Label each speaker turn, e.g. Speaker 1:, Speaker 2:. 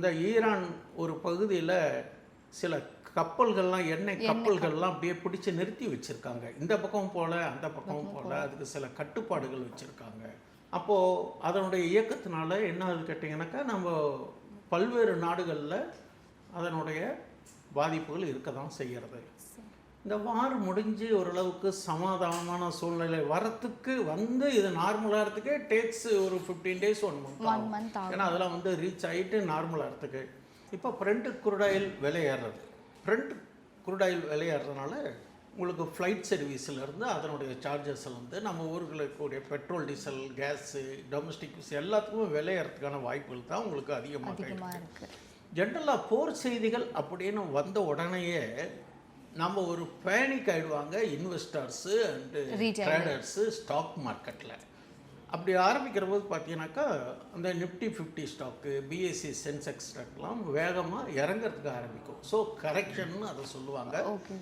Speaker 1: இந்த ஈரான் ஒரு பகுதியில் சில கப்பல்கள்லாம் எண்ணெய் கப்பல்கள்லாம் அப்படியே பிடிச்சி நிறுத்தி வச்சுருக்காங்க. இந்த பக்கம் போல் அந்த பக்கமும் போல் அதுக்கு சில கட்டுப்பாடுகள் வச்சுருக்காங்க. அப்போது அதனுடைய இயக்கத்தினால என்ன ஆகுது கேட்டிங்கனாக்கா, நம்ம பல்வேறு நாடுகளில் அதனுடைய பாதிப்புகள் இருக்க தான் செய்கிறது. இந்த வார் முடிஞ்சு ஓரளவுக்கு சமாதானமான சூழ்நிலை வரத்துக்கு இது நார்மலாகிறதுக்கே டேக்ஸ் ஒரு 15 days 1 month ஆகும். ஏன்னா அதெல்லாம் ரீச் ஆகிட்டு நார்மலாகிறதுக்கு. இப்போ ஃப்ரண்ட் குரூடாயில் விலை ஏறுறது. ஃப்ரண்ட் குரூடாயில் விலை ஏறுறதுனால உங்களுக்கு ஃப்ளைட் சர்வீஸிலேருந்து அதனுடைய சார்ஜஸ்லேருந்து நம்ம ஊர்களுக்கு கூடிய பெட்ரோல், டீசல், கேஸு, டொமஸ்டிக் எல்லாத்துக்குமே விலை ஏறதுக்கான வாய்ப்புகள் தான் உங்களுக்கு அதிகமாக இருக்குது. ஜென்ரலாக போர் செய்திகள் அப்படின்னு வந்த உடனேயே நம்ம ஒரு பேனிக் ஆகிடுவாங்க இன்வெஸ்டர்ஸு அண்டு ட்ரேடர்ஸு ஸ்டாக் மார்க்கெட்டில். அப்படி ஆரம்பிக்கிற போது பார்த்தீங்கன்னாக்கா அந்த நிஃப்டி 50 ஸ்டாக்கு, பிஎஸ்சி, சென்செக்ஸ் ஸ்டாக்லாம் வேகமாக இறங்கிறதுக்கு ஆரம்பிக்கும். ஸோ கரெக்ஷன்னு அதை சொல்லுவாங்க.